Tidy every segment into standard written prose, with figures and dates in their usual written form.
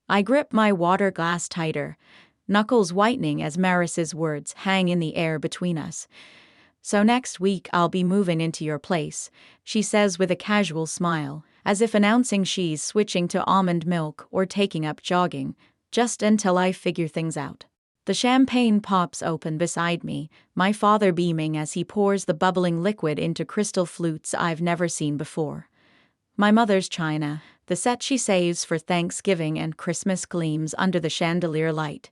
I grip my water glass tighter, knuckles whitening as Maris's words hang in the air between us. "So next week I'll be moving into your place," she says with a casual smile, as if announcing she's switching to almond milk or taking up jogging, just until I figure things out. The champagne pops open beside me, my father beaming as he pours the bubbling liquid into crystal flutes I've never seen before. My mother's china, the set she saves for Thanksgiving and Christmas, gleams under the chandelier light.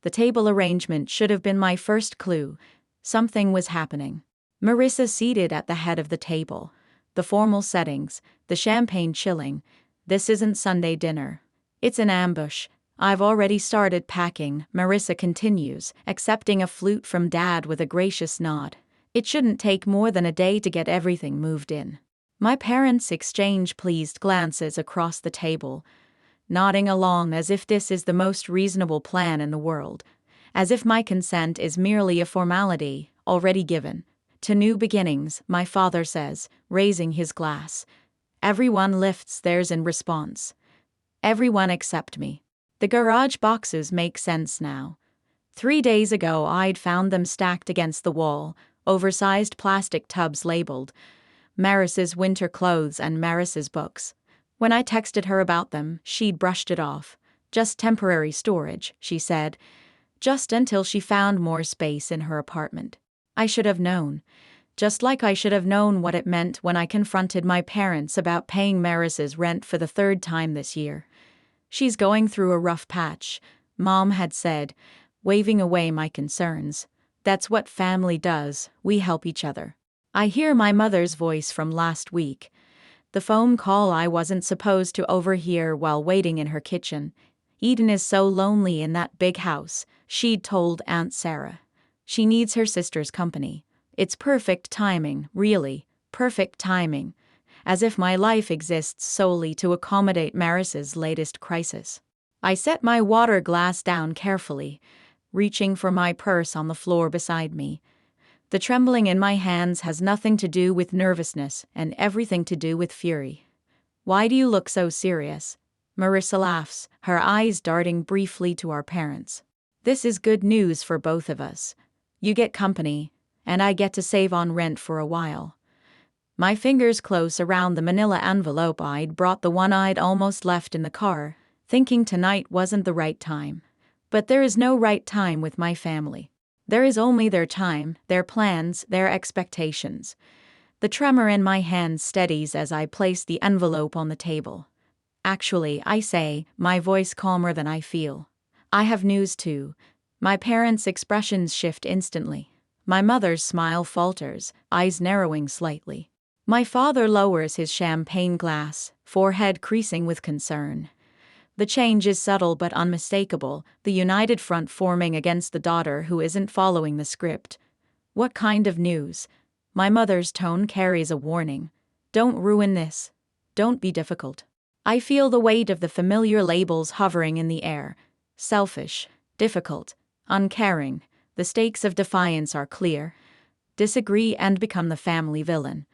The table arrangement should have been my first clue. Something was happening. Marissa seated at the head of the table. The formal settings, the champagne chilling. This isn't Sunday dinner. It's an ambush. "I've already started packing," Marissa continues, accepting a flute from Dad with a gracious nod. "It shouldn't take more than a day to get everything moved in." My parents exchange pleased glances across the table, nodding along as if this is the most reasonable plan in the world, as if my consent is merely a formality, already given. "To new beginnings," my father says, raising his glass. Everyone lifts theirs in response. Everyone except me. The garage boxes make sense now. 3 days ago I'd found them stacked against the wall, oversized plastic tubs labeled Maris's winter clothes and Maris's books. When I texted her about them, she'd brushed it off. "Just temporary storage," she said, just until she found more space in her apartment. I should have known. Just like I should have known what it meant when I confronted my parents about paying Maris's rent for the 3rd time this year. "She's going through a rough patch," Mom had said, waving away my concerns. "That's what family does, we help each other." I hear my mother's voice from last week. The phone call I wasn't supposed to overhear while waiting in her kitchen. "Eden is so lonely in that big house," she'd told Aunt Sarah. "She needs her sister's company. It's perfect timing, really, perfect timing." As if my life exists solely to accommodate Maris's latest crisis. I set my water glass down carefully, reaching for my purse on the floor beside me. The trembling in my hands has nothing to do with nervousness and everything to do with fury. "Why do you look so serious?" Marissa laughs, her eyes darting briefly to our parents. "This is good news for both of us. You get company, and I get to save on rent for a while." My fingers close around the manila envelope I'd brought, the one I'd almost left in the car, thinking tonight wasn't the right time. But there is no right time with my family. There is only their time, their plans, their expectations. The tremor in my hand steadies as I place the envelope on the table. "Actually," I say, my voice calmer than I feel, "I have news too." My parents' expressions shift instantly. My mother's smile falters, eyes narrowing slightly. My father lowers his champagne glass, forehead creasing with concern. The change is subtle but unmistakable, the united front forming against the daughter who isn't following the script. "What kind of news?" My mother's tone carries a warning. "Don't ruin this. Don't be difficult." I feel the weight of the familiar labels hovering in the air. Selfish, difficult, uncaring. The stakes of defiance are clear. Disagree and become the family villain.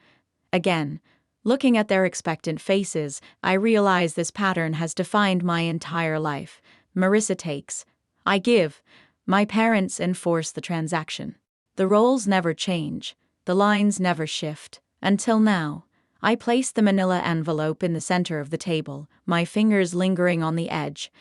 Again, looking at their expectant faces, I realize this pattern has defined my entire life. Marissa takes. I give. My parents enforce the transaction. The roles never change. The lines never shift. Until now. I place the manila envelope in the center of the table, my fingers lingering on the edge.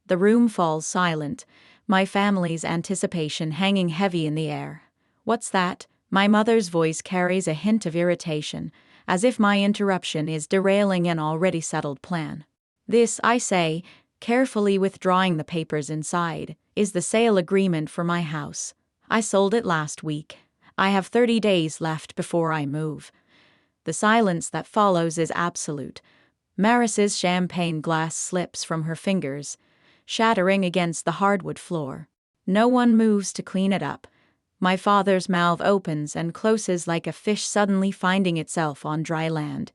The room falls silent, my family's anticipation hanging heavy in the air. "What's that?" My mother's voice carries a hint of irritation, as if my interruption is derailing an already settled plan. "This," I say, carefully withdrawing the papers inside, "is the sale agreement for my house. I sold it last week. I have 30 days left before I move." The silence that follows is absolute. Maris's champagne glass slips from her fingers, shattering against the hardwood floor. No one moves to clean it up. My father's mouth opens and closes like a fish suddenly finding itself on dry land.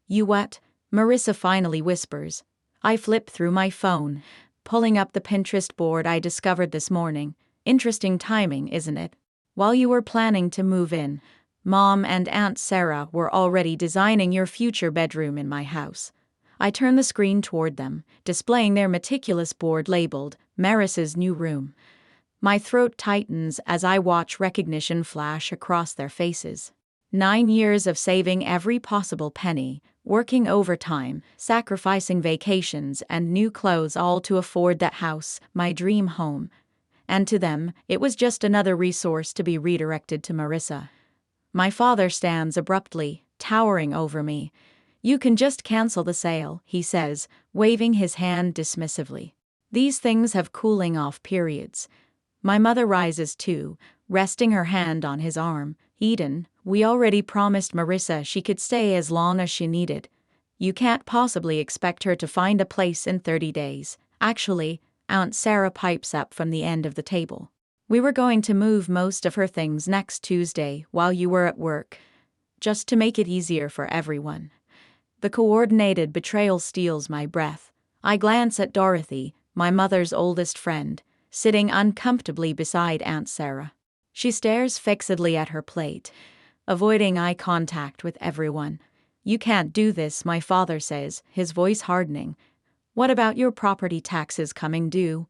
"You what?" Marissa finally whispers. I flip through my phone, pulling up the Pinterest board I discovered this morning. Interesting timing, isn't it? While you were planning to move in, Mom and Aunt Sarah were already designing your future bedroom in my house. I turn the screen toward them, displaying their meticulous board labeled, Maris's new room. My throat tightens as I watch recognition flash across their faces. 9 years of saving every possible penny, working overtime, sacrificing vacations and new clothes all to afford that house, my dream home. And to them, it was just another resource to be redirected to Marissa. My father stands abruptly, towering over me. "You can just cancel the sale," he says, waving his hand dismissively. "These things have cooling off periods." My mother rises too, resting her hand on his arm. "Eden, we already promised Marissa she could stay as long as she needed. You can't possibly expect her to find a place in 30 days. Actually," Aunt Sarah pipes up from the end of the table, "we were going to move most of her things next Tuesday while you were at work, just to make it easier for everyone." The coordinated betrayal steals my breath. I glance at Dorothy, my mother's oldest friend, sitting uncomfortably beside Aunt Sarah. She stares fixedly at her plate, avoiding eye contact with everyone. "You can't do this," my father says, his voice hardening. "What about your property taxes coming due?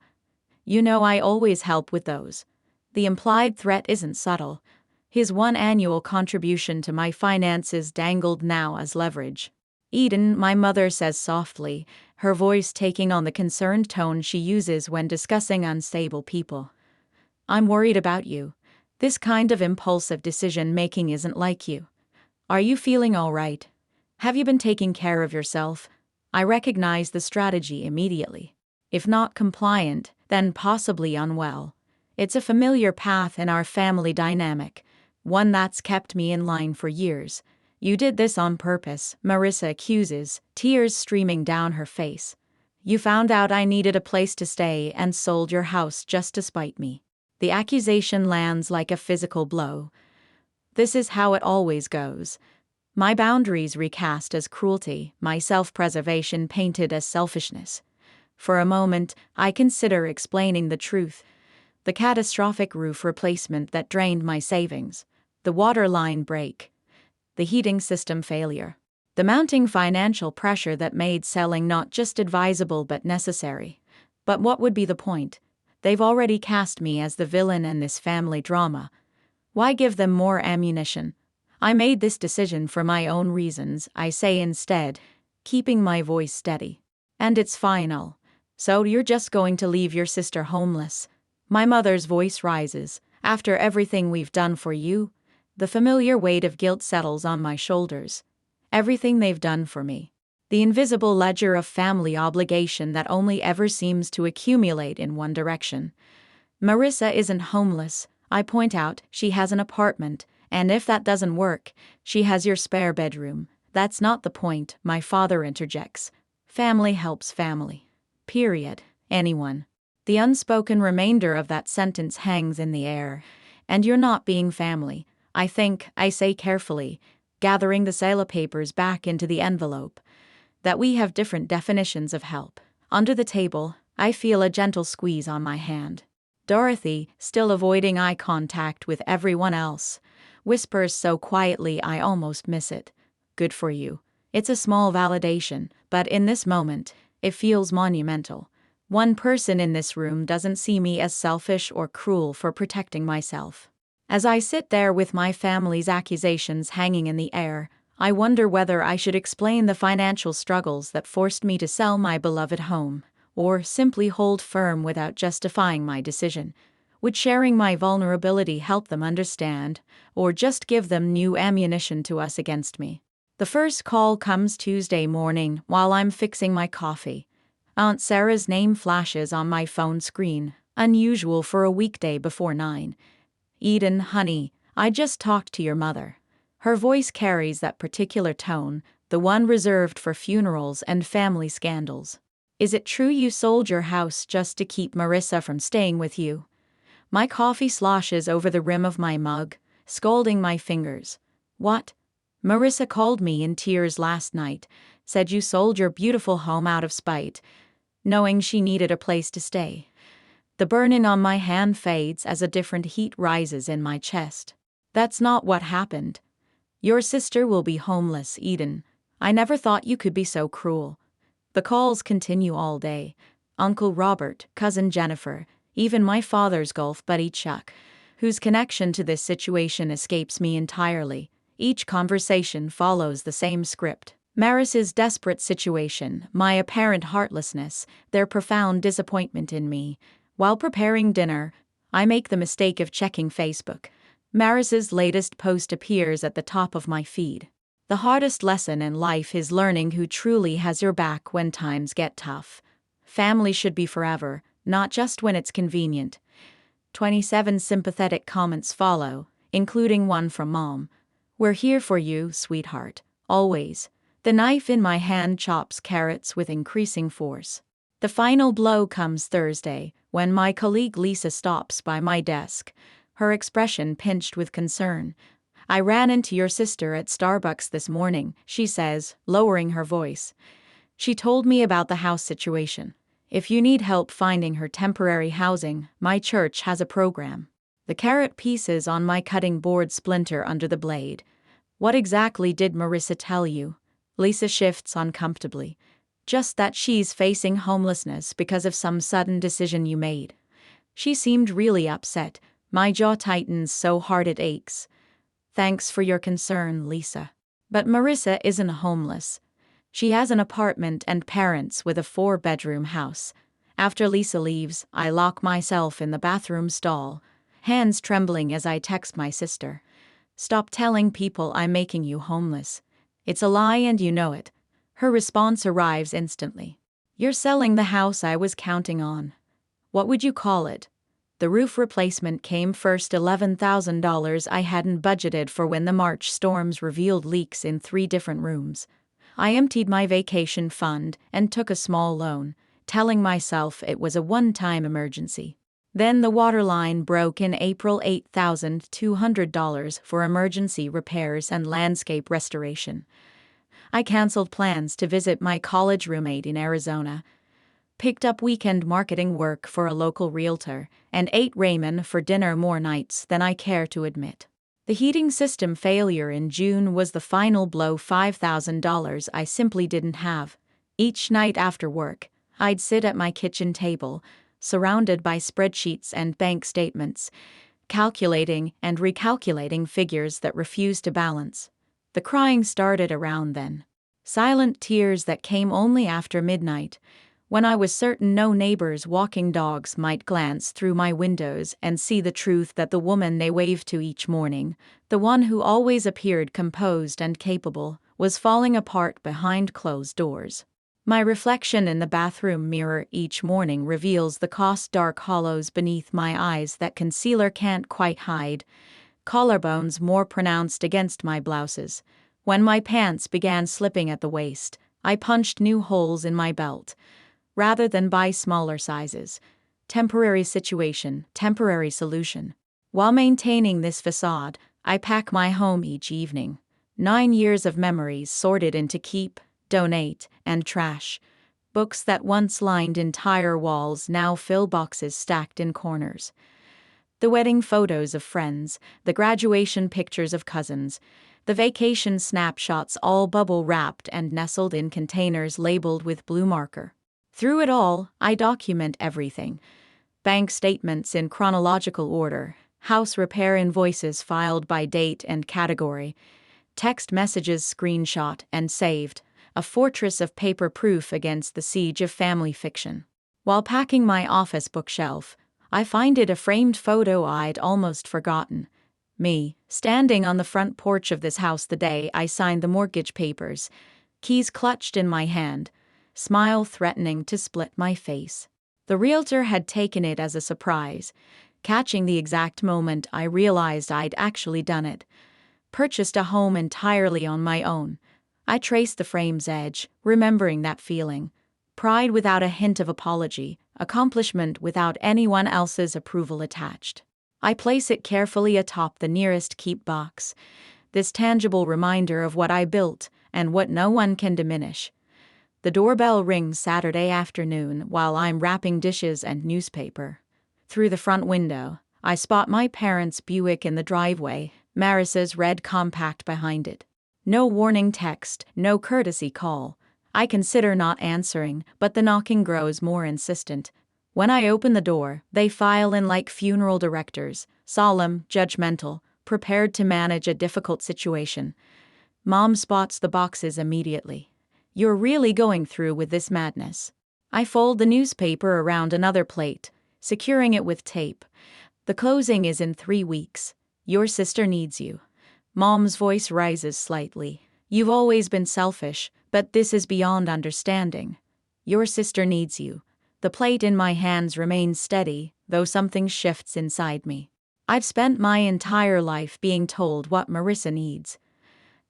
You know I always help with those." The implied threat isn't subtle. His one annual contribution to my finances dangled now as leverage. "Eden," my mother says softly, her voice taking on the concerned tone she uses when discussing unstable people. "I'm worried about you. This kind of impulsive decision-making isn't like you. Are you feeling all right? Have you been taking care of yourself?" I recognize the strategy immediately. If not compliant, then possibly unwell. It's a familiar path in our family dynamic, one that's kept me in line for years. "You did this on purpose," Marissa accuses, tears streaming down her face. "You found out I needed a place to stay and sold your house just to spite me." The accusation lands like a physical blow. This is how it always goes. My boundaries recast as cruelty, my self-preservation painted as selfishness. For a moment, I consider explaining the truth. The catastrophic roof replacement that drained my savings. The water line break. The heating system failure. The mounting financial pressure that made selling not just advisable but necessary. But what would be the point? They've already cast me as the villain in this family drama. Why give them more ammunition? "I made this decision for my own reasons," I say instead, keeping my voice steady. "And it's final. So you're just going to leave your sister homeless?" My mother's voice rises. "After everything we've done for you?" The familiar weight of guilt settles on my shoulders. Everything they've done for me. The invisible ledger of family obligation that only ever seems to accumulate in one direction. "Marissa isn't homeless," I point out. "She has an apartment, and if that doesn't work, she has your spare bedroom." "That's not the point," my father interjects. "Family helps family. Period. Anyone." The unspoken remainder of that sentence hangs in the air. "And you're not being family, I think," I say carefully, gathering the sale papers back into the envelope. "That we have different definitions of help." Under the table, I feel a gentle squeeze on my hand. Dorothy, still avoiding eye contact with everyone else, whispers so quietly I almost miss it. "Good for you." It's a small validation, but in this moment, it feels monumental. One person in this room doesn't see me as selfish or cruel for protecting myself. As I sit there with my family's accusations hanging in the air, I wonder whether I should explain the financial struggles that forced me to sell my beloved home, or simply hold firm without justifying my decision. Would sharing my vulnerability help them understand, or just give them new ammunition to us against me? The first call comes Tuesday morning while I'm fixing my coffee. Aunt Sarah's name flashes on my phone screen, unusual for a weekday before 9. "Eden, honey, I just talked to your mother." Her voice carries that particular tone, the one reserved for funerals and family scandals. "Is it true you sold your house just to keep Marissa from staying with you?" My coffee sloshes over the rim of my mug, scalding my fingers. "What?" "Marissa called me in tears last night, said you sold your beautiful home out of spite, knowing she needed a place to stay." The burning on my hand fades as a different heat rises in my chest. "That's not what happened. Your sister will be homeless, Eden. I never thought you could be so cruel." The calls continue all day. Uncle Robert, cousin Jennifer, even my father's golf buddy Chuck, whose connection to this situation escapes me entirely. Each conversation follows the same script. Maris's desperate situation, my apparent heartlessness, their profound disappointment in me. While preparing dinner, I make the mistake of checking Facebook. Maris's latest post appears at the top of my feed. The hardest lesson in life is learning who truly has your back when times get tough. Family should be forever, not just when it's convenient. 27 sympathetic comments follow, including one from Mom. "We're here for you, sweetheart. Always." The knife in my hand chops carrots with increasing force. The final blow comes Thursday, when my colleague Lisa stops by my desk, her expression pinched with concern. "I ran into your sister at Starbucks this morning," she says, lowering her voice. "She told me about the house situation. If you need help finding her temporary housing, my church has a program." The carrot pieces on my cutting board splinter under the blade. "What exactly did Marissa tell you?" Lisa shifts uncomfortably. "Just that she's facing homelessness because of some sudden decision you made." She seemed really upset. My jaw tightens so hard it aches. "Thanks for your concern, Lisa. But Marissa isn't homeless. She has an apartment and parents with a 4-bedroom house." After Lisa leaves, I lock myself in the bathroom stall, hands trembling as I text my sister. "Stop telling people I'm making you homeless. It's a lie and you know it." Her response arrives instantly. "You're selling the house I was counting on." "What would you call it?" The roof replacement came first. $11,000 I hadn't budgeted for when the March storms revealed leaks in 3 different rooms. I emptied my vacation fund and took a small loan, telling myself it was a one-time emergency. Then the water line broke in April. $8,200 for emergency repairs and landscape restoration. I canceled plans to visit my college roommate in Arizona, picked up weekend marketing work for a local realtor, and ate ramen for dinner more nights than I care to admit. The heating system failure in June was the final blow. $5,000 I simply didn't have. Each night after work, I'd sit at my kitchen table, surrounded by spreadsheets and bank statements, calculating and recalculating figures that refused to balance. The crying started around then. Silent tears that came only after midnight, when I was certain no neighbors walking dogs might glance through my windows and see the truth that the woman they waved to each morning, the one who always appeared composed and capable, was falling apart behind closed doors. My reflection in the bathroom mirror each morning reveals the dark hollows beneath my eyes that concealer can't quite hide, collarbones more pronounced against my blouses. When my pants began slipping at the waist, I punched new holes in my belt, rather than buy smaller sizes. Temporary situation, temporary solution. While maintaining this facade, I pack my home each evening. 9 years of memories sorted into keep, donate, and trash. Books that once lined entire walls now fill boxes stacked in corners. The wedding photos of friends, the graduation pictures of cousins, the vacation snapshots, all bubble wrapped and nestled in containers labeled with blue marker. Through it all, I document everything. Bank statements in chronological order, house repair invoices filed by date and category, text messages screenshot and saved, a fortress of paper proof against the siege of family fiction. While packing my office bookshelf, I find it a framed photo I'd almost forgotten. Me, standing on the front porch of this house the day I signed the mortgage papers, keys clutched in my hand, smile threatening to split my face. The realtor had taken it as a surprise, catching the exact moment I realized I'd actually done it. Purchased a home entirely on my own. I traced the frame's edge, remembering that feeling. Pride without a hint of apology, accomplishment without anyone else's approval attached. I place it carefully atop the nearest keep box, this tangible reminder of what I built and what no one can diminish. The doorbell rings Saturday afternoon while I'm wrapping dishes and newspaper. Through the front window, I spot my parents' Buick in the driveway, Marissa's red compact behind it. No warning text, no courtesy call. I consider not answering, but the knocking grows more insistent. When I open the door, they file in like funeral directors, solemn, judgmental, prepared to manage a difficult situation. Mom spots the boxes immediately. "You're really going through with this madness." I fold the newspaper around another plate, securing it with tape. "The closing is in 3 weeks. Your sister needs you." Mom's voice rises slightly. "You've always been selfish, but this is beyond understanding. Your sister needs you." The plate in my hands remains steady, though something shifts inside me. I've spent my entire life being told what Marissa needs.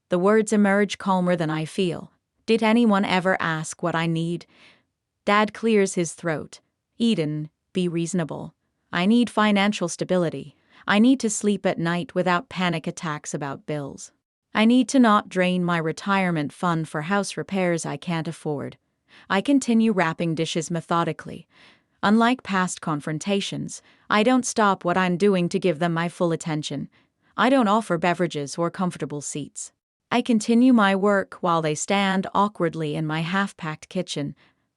The words emerge calmer than I feel. "Did anyone ever ask what I need?" Dad clears his throat. "Eden, be reasonable. I need financial stability. I need to sleep at night without panic attacks about bills. I need to not drain my retirement fund for house repairs I can't afford." I continue wrapping dishes methodically. Unlike past confrontations, I don't stop what I'm doing to give them my full attention. I don't offer beverages or comfortable seats. I continue my work while they stand awkwardly in my half-packed kitchen.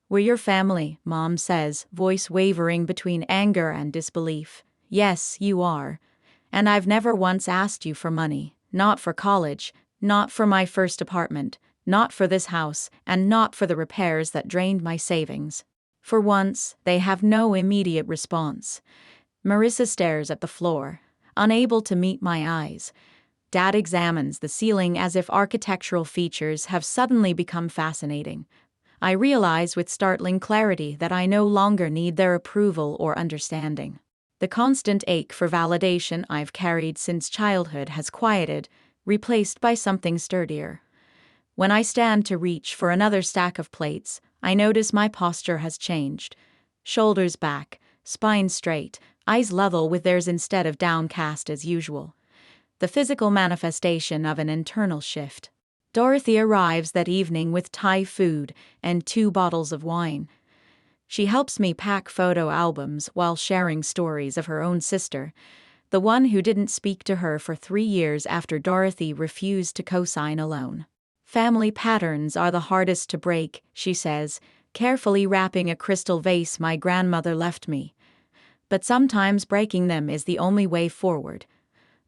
"We're your family," Mom says, voice wavering between anger and disbelief. "Yes, you are. And I've never once asked you for money. Not for college, not for my first apartment, not for this house, and not for the repairs that drained my savings." For once, they have no immediate response. Marissa stares at the floor, unable to meet my eyes. Dad examines the ceiling as if architectural features have suddenly become fascinating. I realize with startling clarity that I no longer need their approval or understanding. The constant ache for validation I've carried since childhood has quieted, replaced by something sturdier. When I stand to reach for another stack of plates, I notice my posture has changed. Shoulders back, spine straight, eyes level with theirs instead of downcast as usual. The physical manifestation of an internal shift. Dorothy arrives that evening with Thai food and 2 bottles of wine. She helps me pack photo albums while sharing stories of her own sister, the one who didn't speak to her for 3 years after Dorothy refused to co-sign a loan. "Family patterns are the hardest to break," she says, carefully wrapping a crystal vase my grandmother left me. "But sometimes breaking them is the only way forward."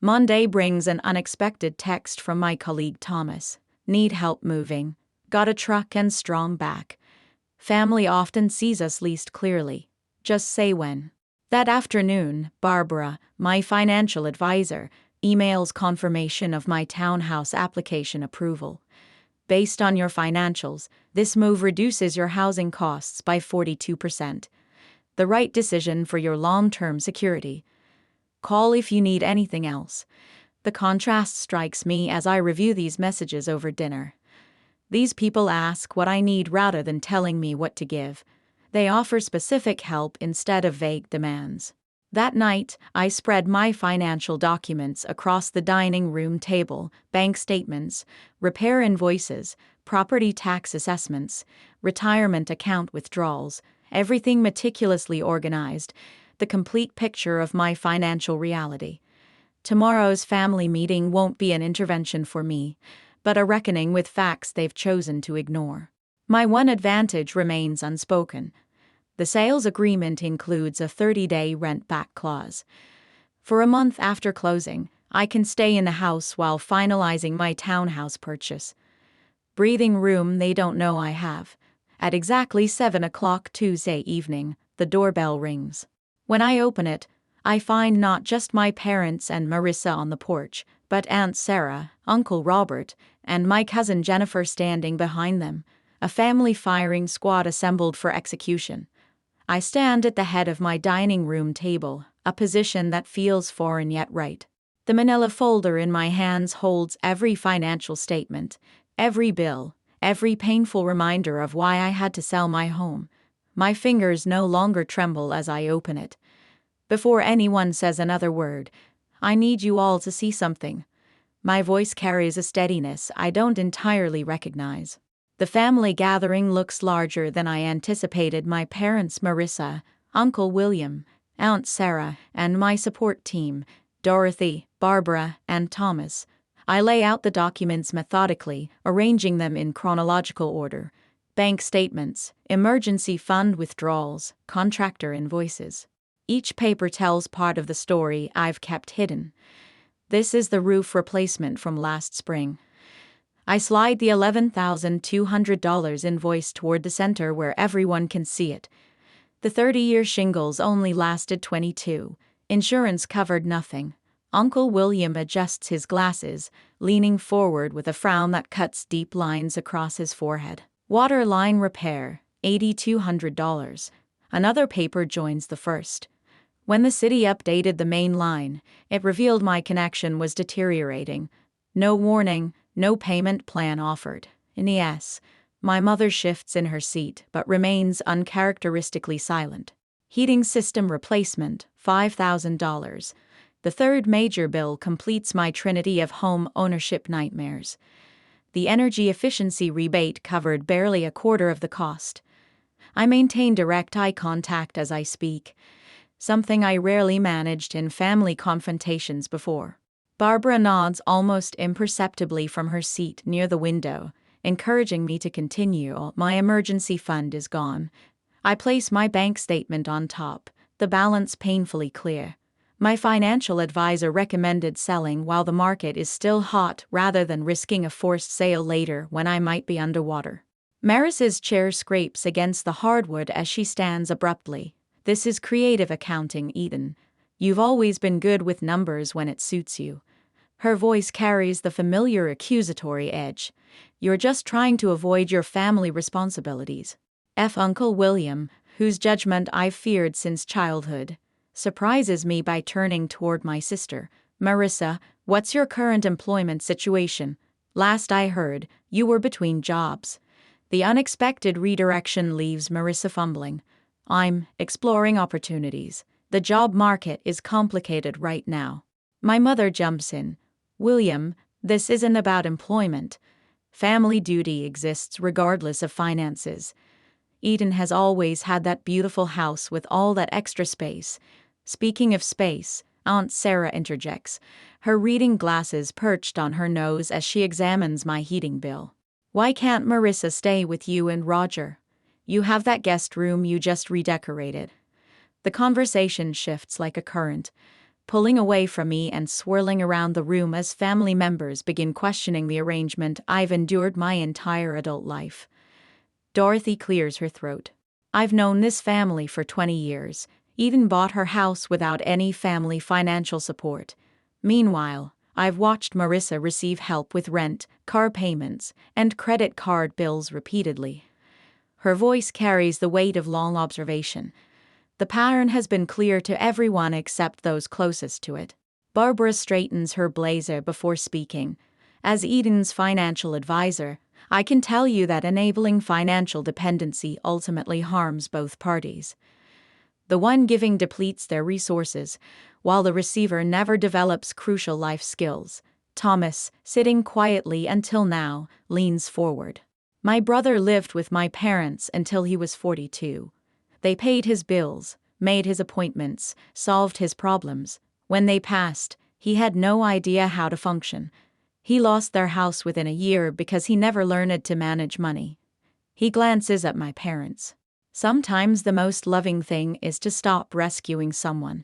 Monday brings an unexpected text from my colleague Thomas. "Need help moving. Got a truck and strong back. Family often sees us least clearly. Just say when." That afternoon, Barbara, my financial advisor, emails confirmation of my townhouse application approval. "Based on your financials, this move reduces your housing costs by 42%. The right decision for your long-term security. Call if you need anything else." The contrast strikes me as I review these messages over dinner. These people ask what I need rather than telling me what to give. They offer specific help instead of vague demands. That night, I spread my financial documents across the dining room table: bank statements, repair invoices, property tax assessments, retirement account withdrawals, everything meticulously organized, the complete picture of my financial reality. Tomorrow's family meeting won't be an intervention for me, but a reckoning with facts they've chosen to ignore. My one advantage remains unspoken. The sales agreement includes a 30-day rent-back clause. For a month after closing, I can stay in the house while finalizing my townhouse purchase. Breathing room they don't know I have. At exactly 7 o'clock Tuesday evening, the doorbell rings. When I open it, I find not just my parents and Marissa on the porch, but Aunt Sarah, Uncle Robert, and my cousin Jennifer standing behind them, a family firing squad assembled for execution. I stand at the head of my dining room table, a position that feels foreign yet right. The manila folder in my hands holds every financial statement, every bill, every painful reminder of why I had to sell my home. My fingers no longer tremble as I open it. Before anyone says another word, "I need you all to see something." My voice carries a steadiness I don't entirely recognize. The family gathering looks larger than I anticipated. My parents Marissa, Uncle William, Aunt Sarah, and my support team, Dorothy, Barbara, and Thomas. I lay out the documents methodically, arranging them in chronological order. Bank statements, emergency fund withdrawals, contractor invoices. Each paper tells part of the story I've kept hidden. This is the roof replacement from last spring. I slide the $11,200 invoice toward the center where everyone can see it. The 30-year shingles only lasted 22. Insurance covered nothing. Uncle William adjusts his glasses, leaning forward with a frown that cuts deep lines across his forehead. Water line repair, $8,200. Another paper joins the first. When the city updated the main line, it revealed my connection was deteriorating. No warning, no payment plan offered. Yes, my mother shifts in her seat but remains uncharacteristically silent. Heating system replacement, $5,000. The third major bill completes my trinity of home ownership nightmares. The energy efficiency rebate covered barely a quarter of the cost. I maintain direct eye contact as I speak, something I rarely managed in family confrontations before. Barbara nods almost imperceptibly from her seat near the window, encouraging me to continue. My emergency fund is gone. I place my bank statement on top, the balance painfully clear. My financial advisor recommended selling while the market is still hot rather than risking a forced sale later when I might be underwater. Maris's chair scrapes against the hardwood as she stands abruptly. This is creative accounting, Eden. You've always been good with numbers when it suits you. Her voice carries the familiar accusatory edge. You're just trying to avoid your family responsibilities. Uncle William, whose judgment I've feared since childhood, surprises me by turning toward my sister. Marissa, what's your current employment situation? Last I heard, you were between jobs. The unexpected redirection leaves Marissa fumbling. I'm exploring opportunities. The job market is complicated right now. My mother jumps in. William, this isn't about employment. Family duty exists regardless of finances. Eden has always had that beautiful house with all that extra space. Speaking of space, Aunt Sarah interjects, her reading glasses perched on her nose as she examines my heating bill. Why can't Marissa stay with you and Roger? You have that guest room you just redecorated. The conversation shifts like a current, pulling away from me and swirling around the room as family members begin questioning the arrangement I've endured my entire adult life. Dorothy clears her throat. I've known this family for 20 years. Eden bought her house without any family financial support. Meanwhile, I've watched Marissa receive help with rent, car payments, and credit card bills repeatedly. Her voice carries the weight of long observation. The pattern has been clear to everyone except those closest to it. Barbara straightens her blazer before speaking. As Eden's financial advisor, I can tell you that enabling financial dependency ultimately harms both parties. The one giving depletes their resources, while the receiver never develops crucial life skills. Thomas, sitting quietly until now, leans forward. My brother lived with my parents until he was 42. They paid his bills, made his appointments, solved his problems. When they passed, he had no idea how to function. He lost their house within a year because he never learned to manage money. He glances at my parents. Sometimes the most loving thing is to stop rescuing someone.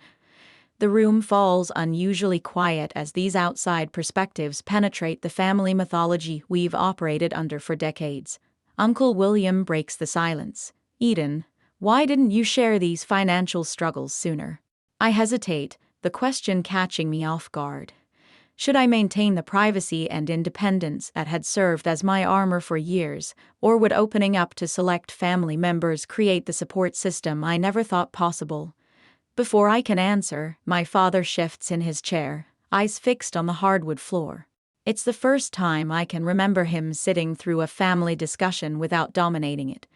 The room falls unusually quiet as these outside perspectives penetrate the family mythology we've operated under for decades. Uncle William breaks the silence. Eden, why didn't you share these financial struggles sooner? I hesitate, the question catching me off guard. Should I maintain the privacy and independence that had served as my armor for years, or would opening up to select family members create the support system I never thought possible? Before I can answer, my father shifts in his chair, eyes fixed on the hardwood floor. It's the first time I can remember him sitting through a family discussion without dominating it.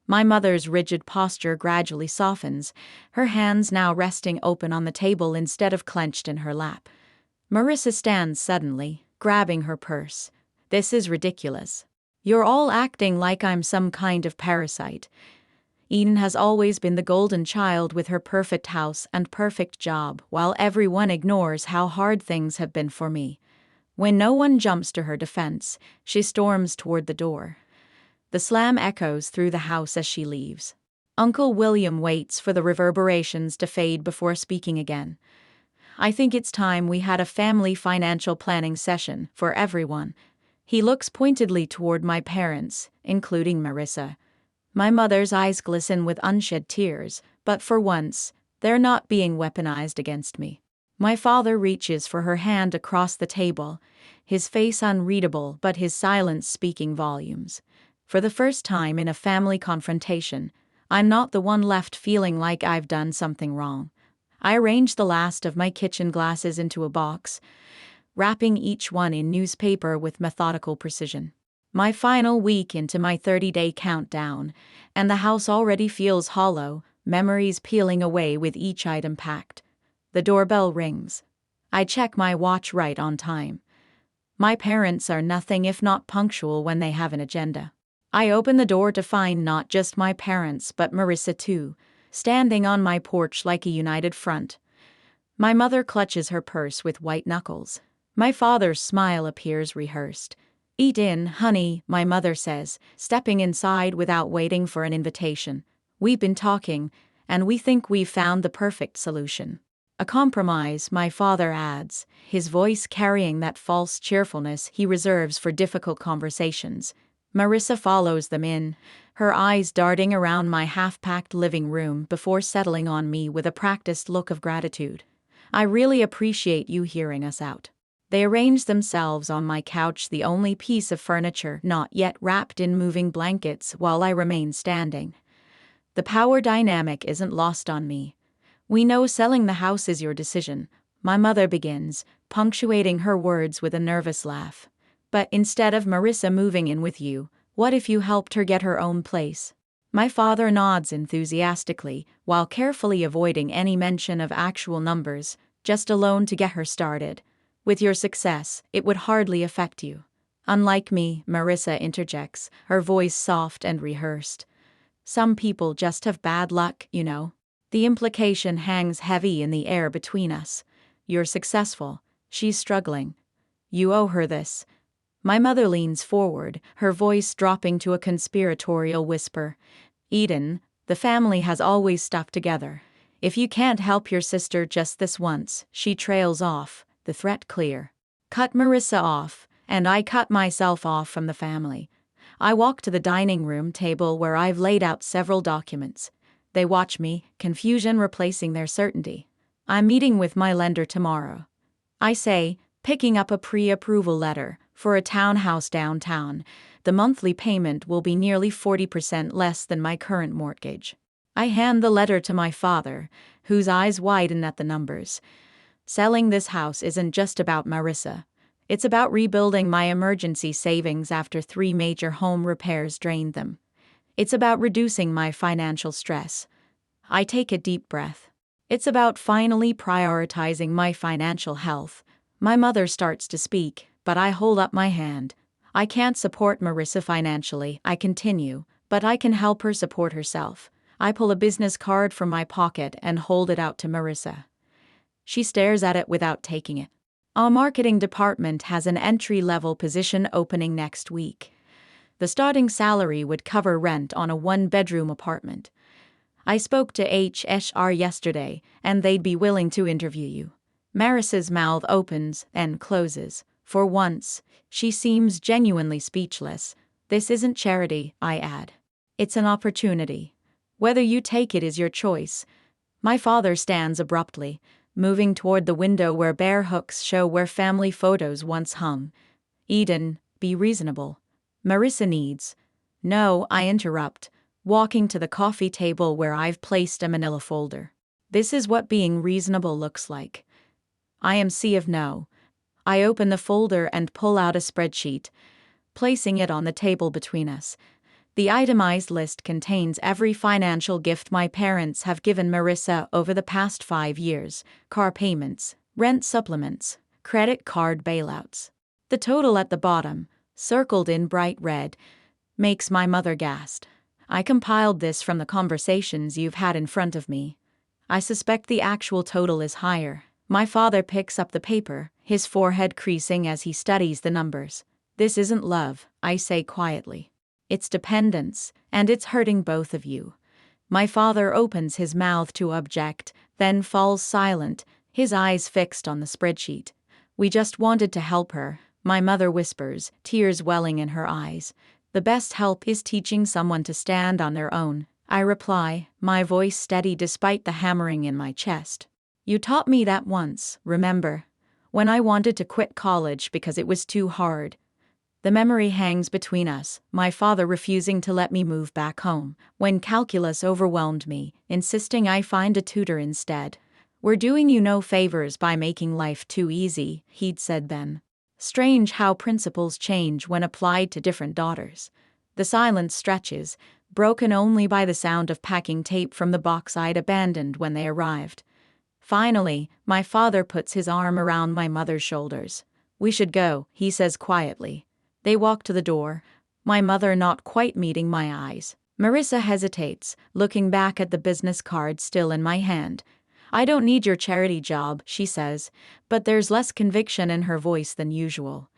My mother's rigid posture gradually softens, her hands now resting open on the table instead of clenched in her lap. Marissa stands suddenly, grabbing her purse. This is ridiculous. You're all acting like I'm some kind of parasite. Eden has always been the golden child with her perfect house and perfect job, while everyone ignores how hard things have been for me. When no one jumps to her defense, she storms toward the door. The slam echoes through the house as she leaves. Uncle William waits for the reverberations to fade before speaking again. I think it's time we had a family financial planning session for everyone. He looks pointedly toward my parents, including Marissa. My mother's eyes glisten with unshed tears, but for once, they're not being weaponized against me. My father reaches for her hand across the table, his face unreadable but his silence speaking volumes. For the first time in a family confrontation, I'm not the one left feeling like I've done something wrong. I arrange the last of my kitchen glasses into a box, wrapping each one in newspaper with methodical precision. My final week into my 30-day countdown, and the house already feels hollow, memories peeling away with each item packed. The doorbell rings. I check my watch right on time. My parents are nothing if not punctual when they have an agenda. I open the door to find not just my parents but Marissa too, standing on my porch like a united front. My mother clutches her purse with white knuckles. My father's smile appears rehearsed. "Eat in, honey," my mother says, stepping inside without waiting for an invitation. "We've been talking, and we think we've found the perfect solution." "A compromise," my father adds, his voice carrying that false cheerfulness he reserves for difficult conversations. Marissa follows them in, her eyes darting around my half-packed living room before settling on me with a practiced look of gratitude. "I really appreciate you hearing us out." They arrange themselves on my couch, the only piece of furniture not yet wrapped in moving blankets, while I remain standing. The power dynamic isn't lost on me. "We know selling the house is your decision," my mother begins, punctuating her words with a nervous laugh. "But instead of Marissa moving in with you, what if you helped her get her own place?" My father nods enthusiastically, while carefully avoiding any mention of actual numbers, "just a loan to get her started. With your success, it would hardly affect you." "Unlike me," Marissa interjects, her voice soft and rehearsed. "Some people just have bad luck, you know." The implication hangs heavy in the air between us. "You're successful. She's struggling. You owe her this." My mother leans forward, her voice dropping to a conspiratorial whisper. "Eden, the family has always stuck together. If you can't help your sister just this once," she trails off, the threat clear. Cut Marissa off, and I cut myself off from the family. I walk to the dining room table where I've laid out several documents. They watch me, confusion replacing their certainty. "I'm meeting with my lender tomorrow," I say, picking up a pre-approval letter for a townhouse downtown. The monthly payment will be nearly 40% less than my current mortgage. I hand the letter to my father, whose eyes widen at the numbers. Selling this house isn't just about Marissa. It's about rebuilding my emergency savings after 3 major home repairs drained them. It's about reducing my financial stress. I take a deep breath. It's about finally prioritizing my financial health. My mother starts to speak, but I hold up my hand. "I can't support Marissa financially," I continue, "but I can help her support herself." I pull a business card from my pocket and hold it out to Marissa. She stares at it without taking it. "Our marketing department has an entry-level position opening next week. The starting salary would cover rent on a 1-bedroom apartment. I spoke to HR yesterday, and they'd be willing to interview you." Marissa's mouth opens and closes. For once, she seems genuinely speechless. "This isn't charity," I add. "It's an opportunity. Whether you take it is your choice." My father stands abruptly, moving toward the window where bare hooks show where family photos once hung. "Eden, be reasonable." Marissa needs. "No," I interrupt, walking to the coffee table where I've placed a manila folder. "This is what being reasonable looks like." I am sea of no. I open the folder and pull out a spreadsheet, placing it on the table between us. The itemized list contains every financial gift my parents have given Marissa over the past 5 years: car payments, rent supplements, credit card bailouts. The total at the bottom, circled in bright red, makes my mother gasp. "I compiled this from the conversations you've had in front of me. I suspect the actual total is higher." My father picks up the paper, his forehead creasing as he studies the numbers. "This isn't love," I say quietly. It's dependence, and it's hurting both of you. My father opens his mouth to object, then falls silent, his eyes fixed on the spreadsheet. We just wanted to help her, my mother whispers, tears welling in her eyes. The best help is teaching someone to stand on their own, I reply, my voice steady despite the hammering in my chest. You taught me that once, remember? When I wanted to quit college because it was too hard. The memory hangs between us, my father refusing to let me move back home, when calculus overwhelmed me, insisting I find a tutor instead. We're doing you no favors by making life too easy, he'd said then. Strange how principles change when applied to different daughters. The silence stretches, broken only by the sound of packing tape from the box I'd abandoned when they arrived. Finally, my father puts his arm around my mother's shoulders. We should go, he says quietly. They walk to the door, my mother not quite meeting my eyes. Marissa hesitates, looking back at the business card still in my hand. I don't need your charity job, she says, but there's less conviction in her voice than usual.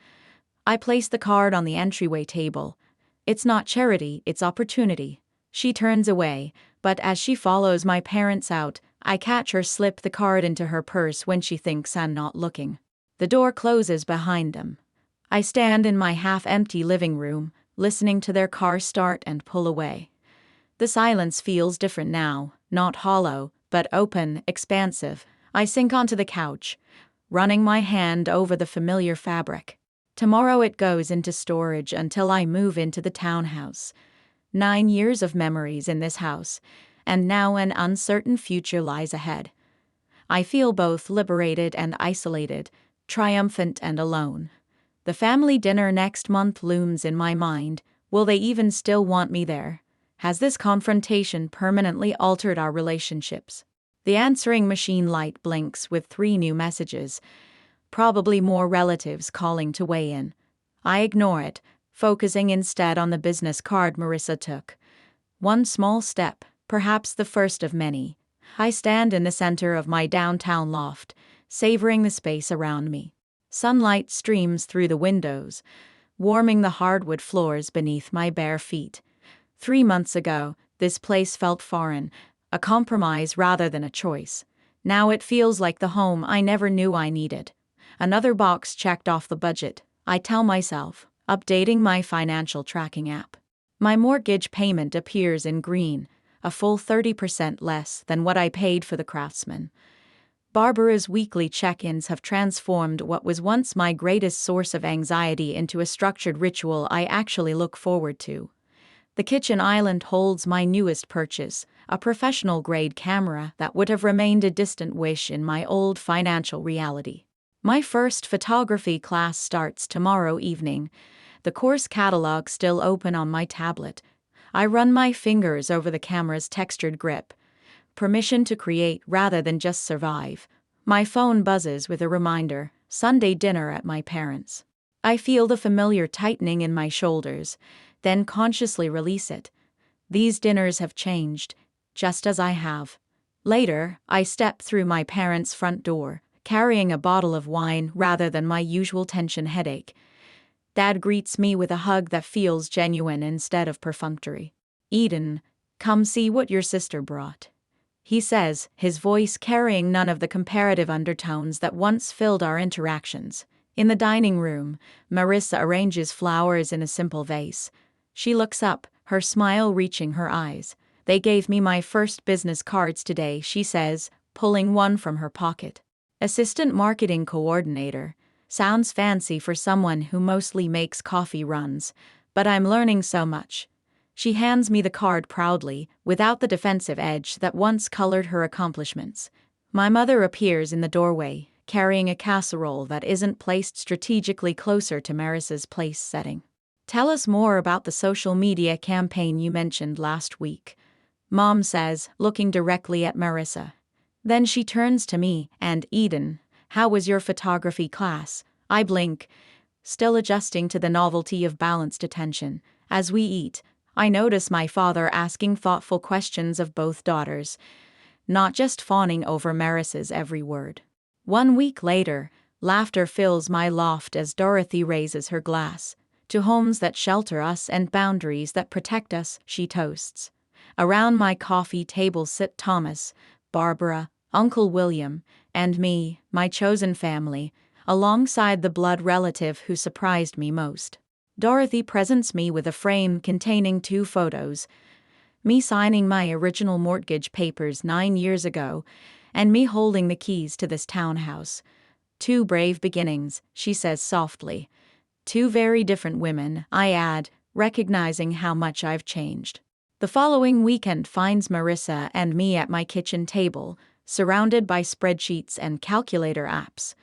I place the card on the entryway table. It's not charity, it's opportunity. She turns away, but as she follows my parents out, I catch her slip the card into her purse when she thinks I'm not looking. The door closes behind them. I stand in my half-empty living room, listening to their car start and pull away. The silence feels different now, not hollow, but open, expansive. I sink onto the couch, running my hand over the familiar fabric. Tomorrow it goes into storage until I move into the townhouse. 9 years of memories in this house, and now an uncertain future lies ahead. I feel both liberated and isolated, triumphant and alone. The family dinner next month looms in my mind. Will they even still want me there? Has this confrontation permanently altered our relationships? The answering machine light blinks with 3 new messages, probably more relatives calling to weigh in. I ignore it, focusing instead on the business card Marissa took. One small step, perhaps the first of many. I stand in the center of my downtown loft, savoring the space around me. Sunlight streams through the windows, warming the hardwood floors beneath my bare feet. 3 months ago, this place felt foreign, a compromise rather than a choice. Now it feels like the home I never knew I needed. Another box checked off the budget, I tell myself, updating my financial tracking app. My mortgage payment appears in green, a full 30% less than what I paid for the Craftsman. Barbara's weekly check-ins have transformed what was once my greatest source of anxiety into a structured ritual I actually look forward to. The kitchen island holds my newest purchase, a professional-grade camera that would have remained a distant wish in my old financial reality. My first photography class starts tomorrow evening, the course catalog still open on my tablet. I run my fingers over the camera's textured grip. Permission to create rather than just survive. My phone buzzes with a reminder, Sunday dinner at my parents'. I feel the familiar tightening in my shoulders, then consciously release it. These dinners have changed, just as I have. Later, I step through my parents' front door, carrying a bottle of wine rather than my usual tension headache. Dad greets me with a hug that feels genuine instead of perfunctory. Eden, come see what your sister brought. He says, his voice carrying none of the comparative undertones that once filled our interactions. In the dining room, Marissa arranges flowers in a simple vase. She looks up, her smile reaching her eyes. They gave me my first business cards today, she says, pulling one from her pocket. Assistant marketing coordinator. Sounds fancy for someone who mostly makes coffee runs, but I'm learning so much. She hands me the card proudly, without the defensive edge that once colored her accomplishments. My mother appears in the doorway, carrying a casserole that isn't placed strategically closer to Marissa's place setting. Tell us more about the social media campaign you mentioned last week, Mom says, looking directly at Marissa. Then she turns to me, and Eden, how was your photography class? I blink, still adjusting to the novelty of balanced attention. As we eat, I notice my father asking thoughtful questions of both daughters, not just fawning over Marissa's every word. 1 week later, laughter fills my loft as Dorothy raises her glass. To homes that shelter us and boundaries that protect us, she toasts. Around my coffee table sit Thomas, Barbara, Uncle William, and me, my chosen family, alongside the blood relative who surprised me most. Dorothy presents me with a frame containing 2 photos, me signing my original mortgage papers 9 years ago, and me holding the keys to this townhouse. 2 brave beginnings, she says softly. 2 very different women, I add, recognizing how much I've changed. The following weekend finds Marissa and me at my kitchen table, surrounded by spreadsheets and calculator apps.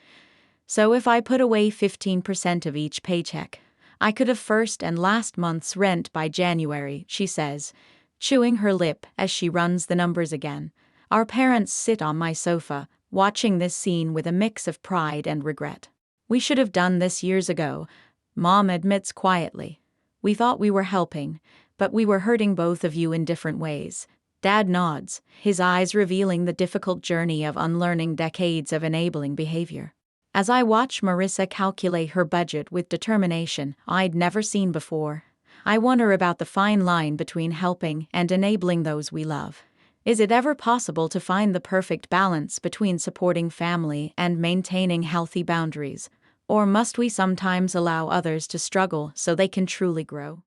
So if I put away 15% of each paycheck, I could have first and last month's rent by January, she says, chewing her lip as she runs the numbers again. Our parents sit on my sofa, watching this scene with a mix of pride and regret. We should have done this years ago, Mom admits quietly. We thought we were helping, but we were hurting both of you in different ways. Dad nods, his eyes revealing the difficult journey of unlearning decades of enabling behavior. As I watch Marissa calculate her budget with determination I'd never seen before, I wonder about the fine line between helping and enabling those we love. Is it ever possible to find the perfect balance between supporting family and maintaining healthy boundaries? Or must we sometimes allow others to struggle so they can truly grow?